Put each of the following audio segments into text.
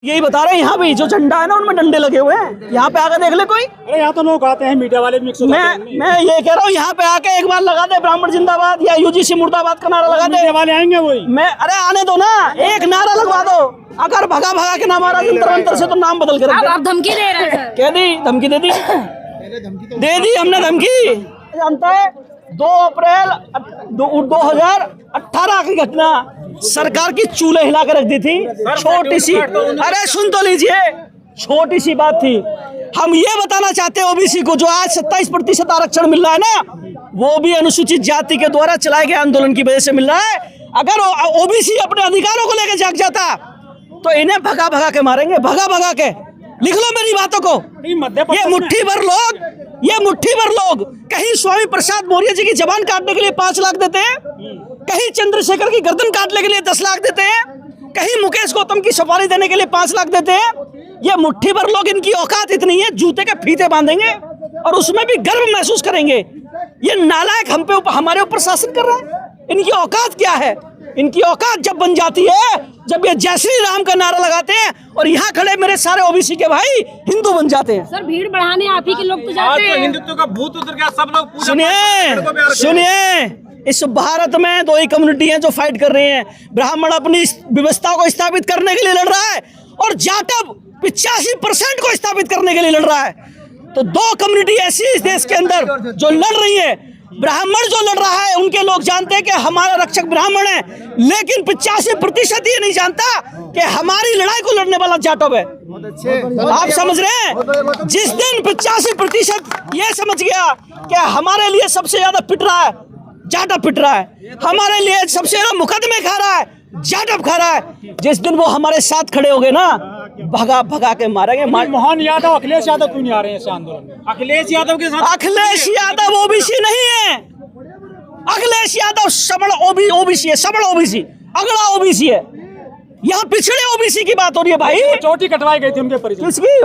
यही बता रहे हैं, यहाँ पे जो झंडा है ना उनमें डंडे लगे हुए हैं। यहाँ पे आकर देख ले कोई। अरे यहाँ तो लोग आते हैं, मीडिया वाले भी मैं ये कह रहा हूँ, यहाँ पे आके एक बार लगा दे ब्राह्मण जिंदाबाद या यूजीसी मुर्दाबाद का नारा लगा दे। मीडिया वाले आएंगे वही। मैं अरे आने दो ना, एक नारा लगवा दो। अगर भगा भगा के नाम आ रहा जंतर मंतर से तो नाम बदल कर आप धमकी दे रहे हैं। कह दी धमकी दे दी हमने धमकी। जानता है 2 अप्रैल 2018 की घटना, सरकार की चूल्हे हिला के रख दी थी। छोटी सी, अरे सुन तो लीजिए, छोटी सी बात थी। हम ये बताना चाहते हैं ओबीसी को, जो आज 27% आरक्षण मिल रहा है ना, वो भी अनुसूचित जाति के द्वारा चलाए गए आंदोलन की वजह से मिल रहा है। अगर ओबीसी अपने अधिकारों को लेकर जाग जाता तो इन्हें भगा भगा के मारेंगे, भगा भगा के। लिख लो मेरी बातों को। ये मुट्ठी भर लोग कहीं स्वामी प्रसाद मौर्य जी की जबान काटने के लिए 5 लाख देते हैं, कहीं चंद्रशेखर की गर्दन काटने के लिए 10 लाख देते हैं, कहीं मुकेश गौतम की सुपारी देने के लिए 5 लाख देते हैं। ये मुट्ठी भर लोग, इनकी औकात इतनी है, जूते के फीते बांधेंगे और उसमें भी गर्व महसूस करेंगे। ये नालायक हमारे ऊपर शासन कर रहा है। इनकी औकात क्या है? इनकी औकात जब बन जाती है जब ये जय श्री राम का नारा लगाते हैं और यहाँ खड़े मेरे सारे ओबीसी के भाई हिंदू बन जाते हैं। सर भीड़ बढ़ाने आप ही के लोग तो जाते हैं। हिंदुत्व का भूत उतर गया, सब लोग सुनिए, इस भारत में 2 ही कम्युनिटी हैं जो फाइट कर रही हैं। ब्राह्मण अपनी व्यवस्था को स्थापित करने के लिए लड़ रहा है और जाटव 85% को स्थापित करने के लिए लड़ रहा है। तो 2 कम्युनिटी ऐसी इस देश के अंदर जो लड़ रही है। ब्राह्मण जो लड़ रहा है, उनके लोग जानते हैं कि हमारा रक्षक ब्राह्मण है, लेकिन 85% ये नहीं जानता कि हमारी लड़ाई को लड़ने वाला जाटव है। आप समझ रहे हैं? जिस दिन 85% ये समझ गया कि हमारे लिए सबसे ज्यादा पिट रहा है जाटव, पिट रहा है, हमारे लिए सबसे ज्यादा मुकदमे खा रहा है जाटव, खा रहा है, जिस दिन वो हमारे साथ खड़े हो गए ना, भगा भगा के मारेंगे। मोहन यादव, अखिलेश यादव क्यों नहीं आ रहे हैं इस आंदोलन में? अखिलेश यादव के साथ। अखिलेश यादव ओबीसी नहीं है। अखिलेश यादव सबल ओबीसी है, सबल ओबीसी, अगला ओबीसी है। यहाँ पिछड़े ओबीसी की बात हो रही है भाई। चोटी कटवाई गई थी उनके परिजन। किसकी?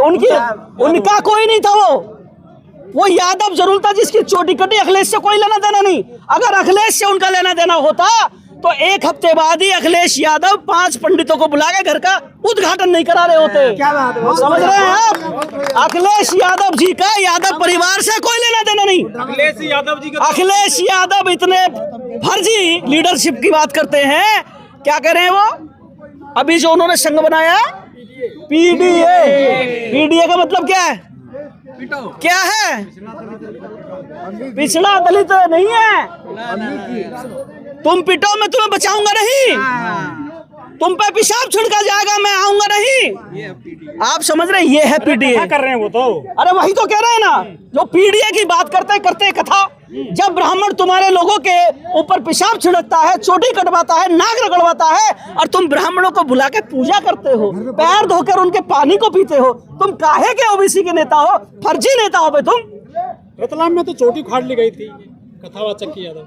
उनका कोई नहीं था। वो यादव जरूर था जिसकी चोटी कटी। अखिलेश से कोई लेना देना नहीं। अगर अखिलेश से उनका लेना देना होता तो 1 हफ्ते बाद ही अखिलेश यादव 5 पंडितों को बुला के घर का उद्घाटन नहीं करा रहे होते। समझ रहे हैं आप? अखिलेश यादव जी का यादव परिवार से कोई लेना देना नहीं। अखिलेश यादव इतने फर्जी लीडरशिप की बात करते हैं। क्या कह रहे हैं वो? अभी जो उन्होंने संघ बनाया पीडीए का मतलब क्या है? क्या है? पिछड़ा दलित नहीं है। तुम पिटो, मैं तुम्हें बचाऊंगा नहीं। तुम पे पेशाब छिड़का जाएगा, मैं आऊंगा नहीं। आप समझ रहे हैं? ये है पीडीए कर रहे हैं वो तो। अरे वही तो कह रहे हैं ना, जो पीडीए की बात करते करते कथा। जब ब्राह्मण तुम्हारे लोगों के ऊपर पेशाब छिड़कता है, चोटी कटवाता है, नाक रगड़वाता है और तुम ब्राह्मणों को बुला के पूजा करते हो, पैर धोकर उनके पानी को पीते हो, तुम काहे के ओबीसी के नेता हो? फर्जी नेता हो बे तुम। रतलाम में तो चोटी उखाड़ ली गई थी कथावाचक की यादव।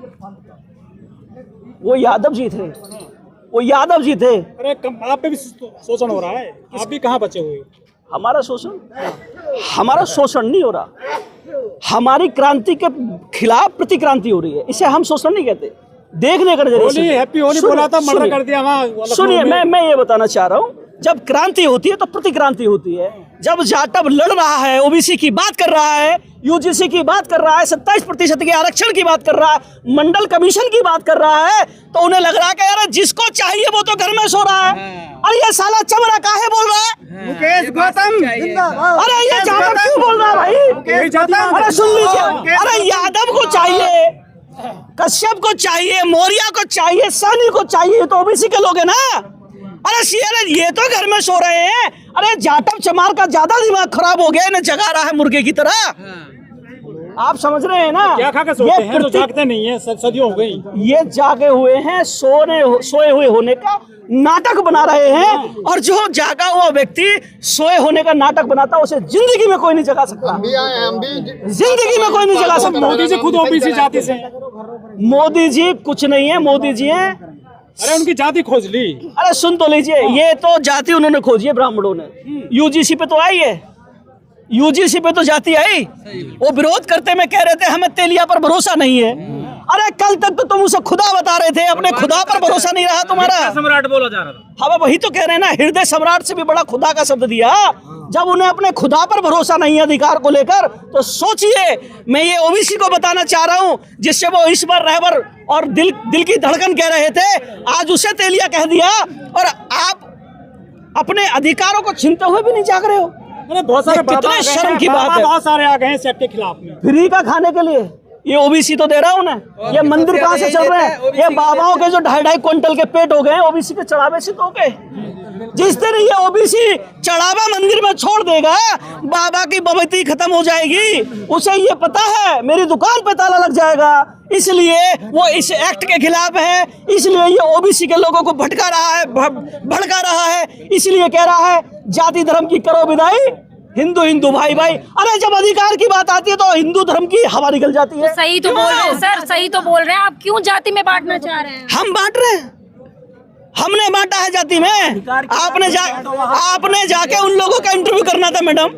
वो यादव जी थे, वो यादव जी थे। अरे आप पे भी शोषण हो रहा है, आप भी कहाँ बचे हुए? हमारा शोषण नहीं हो रहा। हमारी क्रांति के खिलाफ प्रतिक्रांति हो रही है, इसे हम शोषण नहीं कहते। देखने का होली, हैप्पी होली बोला था, मर्डर कर दिया वहाँ। सुनिए, मैं ये बताना चाह रहा हूँ, जब क्रांति होती है तो प्रतिक्रांति होती है। जब जाटव लड़ रहा है, ओबीसी की बात कर रहा है, यूजीसी की बात कर रहा है, 27% के आरक्षण की बात कर रहा है, मंडल कमीशन की बात कर रहा है, तो उन्हें लग रहा है कि यार जिसको चाहिए वो तो घर में सो रहा है। अरे ये साला चमड़ा काहे बोल रहा है? मुकेश गौतम। अरे ये जाटव क्यों बोल रहा है भाई? अरे सुन लीजिए, अरे यादव को चाहिए, कश्यप को चाहिए, मौर्य को चाहिए, सानी को चाहिए, तो ओबीसी के लोग है ना। अरे ये तो घर में सो रहे हैं। अरे जाटव चमार का ज्यादा दिमाग खराब हो गया, इन्हें जगा रहा है मुर्गे की तरह। आप समझ रहे हैं ना? क्या खा के सोते हैं? तो जागते नहीं है, सदियों हो गई। ये जागे हुए हैं, सोए हुए होने का नाटक बना रहे हैं। और जो जागा हुआ व्यक्ति सोए होने का नाटक बनाता है, उसे जिंदगी में कोई नहीं जगा सकता। जिंदगी में कोई नहीं जगा सकता। मोदी जी खुद ओबीसी जाति से। मोदी जी कुछ नहीं है, मोदी जी हैं। अरे उनकी जाति खोज ली। अरे सुन तो लीजिए, ये तो जाति उन्होंने खोजी है ब्राह्मणों ने। यूजीसी पे तो आई है, यूजीसी पे तो जाति आई। वो विरोध करते में कह रहे थे हमें तेलिया पर भरोसा नहीं है। अरे कल तक तो तुम उसे खुदा बता रहे थे, अपने खुदा पर भरोसा नहीं रहा तुम्हारा। सम्राट बोला जा रहा था। हम वही तो कह रहे हैं ना, हृदय सम्राट से भी बड़ा खुदा का शब्द दिया। जब उन्हें अपने खुदा पर भरोसा नहीं है अधिकार को लेकर, तो सोचिए। मैं ये ओबीसी को बताना चाह रहा हूं, जिससे वो ईश्वर रहबर और दिल की धड़कन कह रहे थे, आज उसे तेलिया कह दिया। और आप अपने अधिकारों को छीनते हुए भी नहीं जाग रहे हो। अरे बहुत सारे कितने शर्म की बात है। बहुत सारे आ गए हैं सेट के खिलाफ में। फ्री का खाने के लिए ये ओबीसी तो दे रहा हूं ना। ये मंदिर कहां से चल रहे हैं? ये बाबाओं के जो 2.5 क्विंटल के पेट हो गए ओबीसी के चढ़ावे से तो के। जिस दिन ये ओबीसी चढ़ावा मंदिर में छोड़ देगा, बाबा की बबैती खत्म हो जाएगी। उसे ये पता है मेरी दुकान पे ताला लग जाएगा, इसलिए वो इस एक्ट के खिलाफ है। इसलिए ये ओबीसी के लोगों को भटका रहा है, इसलिए कह रहा है जाति धर्म की करो विदाई, हिंदू हिंदू भाई भाई। अरे जब अधिकार की बात आती है तो हिंदू धर्म की हवा निकल जाती है। सही तो बोल रहे हैं सर, सही तो बोल रहे हैं। आप क्यों जाति में बांटना चाह रहे हैं? हम बांट रहे हैं, हमने बांटा है जाति में। आपने जाके उन लोगों का इंटरव्यू करना था मैडम।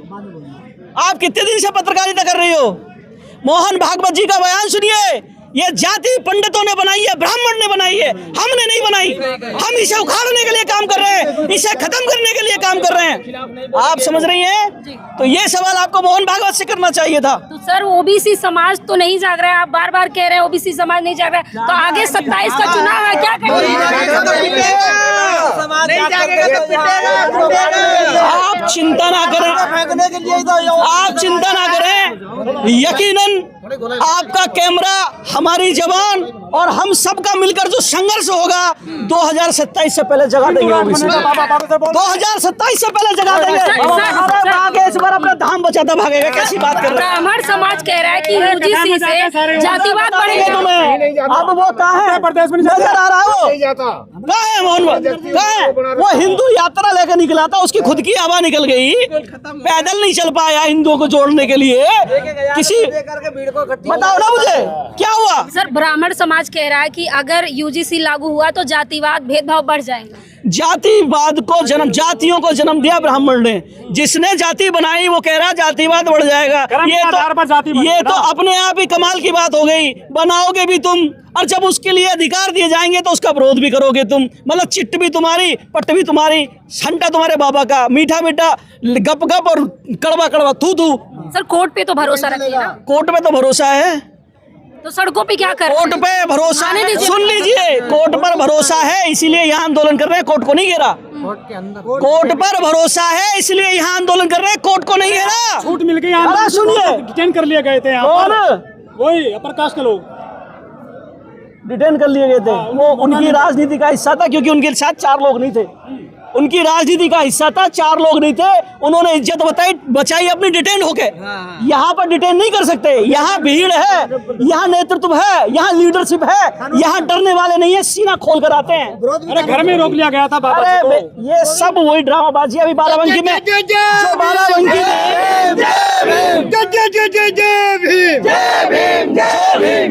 आप कितने दिन से पत्रकारिता कर रही हो? मोहन भागवत जी का बयान सुनिए। ये जाति पंडितों ने बनाई है, ब्राह्मण ने बनाई है, हमने नहीं बनाई। हम इसे उखाड़ने के लिए काम कर रहे हैं, इसे खत्म करने के लिए काम कर रहे हैं। आप समझ रही हैं? तो ये सवाल आपको मोहन भागवत से करना चाहिए था। तो सर ओबीसी समाज तो नहीं जाग रहा है, आप बार बार कह रहे हैं ओबीसी समाज नहीं जाग रहा है, तो आगे 27 का चुनाव है, क्या करेंगे? आप चिंता ना करें, आप चिंता ना करें। यकीनन आपका कैमरा, हमारी जवान और हम सबका मिलकर जो संघर्ष होगा 2027 से पहले जगा देंगे। 2027 से पहले जगा देंगे। अरे भागे इस बार अपना धाम बचाता भागेगा, कैसी बात कर रहे हैं? ब्राह्मण समाज कह रहा है कि यूजीसी से जातिवाद बढ़ेगा। तुम्हें अब वो कहाँ है? नजर आ रहा है वो कहाँ है? मोहन कहाँ है? वो हिंदू यात्रा लेकर निकला था, उसकी खुद की हवा निकल गई, पैदल नहीं चल पाया हिंदुओं को जोड़ने के लिए। किसी बताओ ना मुझे क्या हुआ? सर ब्राह्मण समाज कह रहा है कि अगर यूजीसी लागू हुआ तो जातिवाद भेदभाव बढ़ जाएगा। जातिवाद को जन्म, जातियों को जन्म दिया ब्राह्मण ने। जिसने जाति बनाई वो कह रहा जातिवाद बढ़ जाएगा। ये तो अपने आप ही कमाल की बात हो गई। बनाओगे भी तुम, और जब उसके लिए अधिकार दिए जाएंगे तो उसका विरोध भी करोगे तुम। मतलब चिट्ठ भी तुम्हारी, पट्ट भी तुम्हारी, संटा तुम्हारे बाबा का, मीठा मीठा गप गप और कड़वा कड़वा थू थू। सर कोर्ट पे तो भरोसा रखिए ना। कोर्ट पे तो भरोसा है, तो सड़कों पे क्या कर? कोर्ट पे भरोसा है। सुन लीजिए, कोर्ट पर भरोसा है इसलिए यहाँ आंदोलन कर रहे हैं, कोर्ट को नहीं घेरा। कोर्ट पर भरोसा है इसलिए यहाँ आंदोलन कर रहे हैं, कोर्ट को नहीं घेरा। छूट मिल गई। अरे सुनिए, डिटेन कर लिए गए थे वही अपर कास्ट के लोग डिटेन कर लिए गए थे। वो उनकी राजनीति का हिस्सा था, क्योंकि उनके साथ 4 लोग नहीं थे। उनकी राजनीति का हिस्सा था, 4 लोग नहीं थे। उन्होंने इज्जत बचाई अपनी डिटेन होके। यहाँ पर डिटेन नहीं कर सकते, यहाँ भीड़ है, यहाँ नेतृत्व है, यहाँ लीडरशिप है, यहाँ डरने वाले नहीं है, सीना खोल कर आते हैं। अरे घर में रोक लिया गया था बाबा। अरे ये सब वही ड्रामाबाजी। अभी बाराबंकी में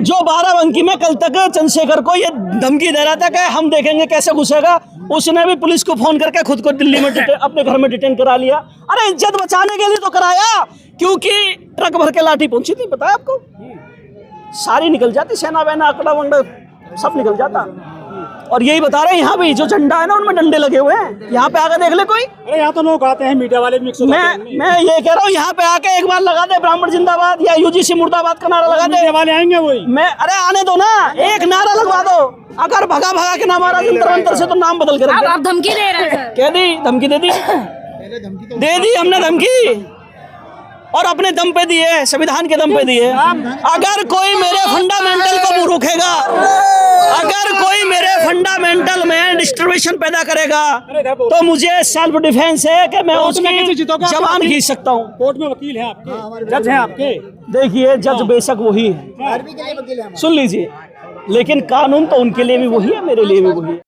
जो बाराबंकी में कल तक चंद्रशेखर को ये धमकी दे रहा था कि हम देखेंगे कैसे घुसेगा, उसने भी पुलिस को फोन करके खुद को दिल्ली में अपने घर में डिटेन करा लिया। अरे इज्जत बचाने के लिए तो कराया, क्योंकि ट्रक भर के लाठी पहुंची थी, पता है आपको? सारी निकल जाती, सेना वैना अकड़ा वंडा सब निकल जाता। और यही बता रहे हैं, यहाँ भी जो झंडा है ना उनमें डंडे लगे हुए हैं। यहाँ पे आकर देख ले कोई। अरे यहाँ तो लोग आते हैं, मीडिया वाले मिक्स होते हैं। मैं ये कह रहा हूँ, यहाँ पे आके एक बार लगा दे ब्राह्मण जिंदाबाद या यूजीसी मुर्दाबाद का नारा लगा दे। मीडिया वाले आएंगे वही। अरे आने दो ना, एक नारा लगवा दो। अगर भगा भगा के ना मारा जंतर मंतर से तो नाम बदल कर आप धमकी दे रहे हैं? कह दी धमकी, दे दी हमने धमकी, और अपने दम पे दिए, संविधान के दम पे दिए। अगर कोई मेरे फंडामेंटल को रोकेगा, अगर कोई मेरे फंडामेंटल में डिस्टर्बेशन पैदा करेगा, तो मुझे सेल्फ डिफेंस है कि मैं उसकी जबान खींच सकता हूँ। कोर्ट में वकील है आपके, जज है आपके। देखिए जज बेशक वही है, सुन लीजिए, लेकिन कानून तो उनके लिए भी वही है, मेरे लिए भी वही है।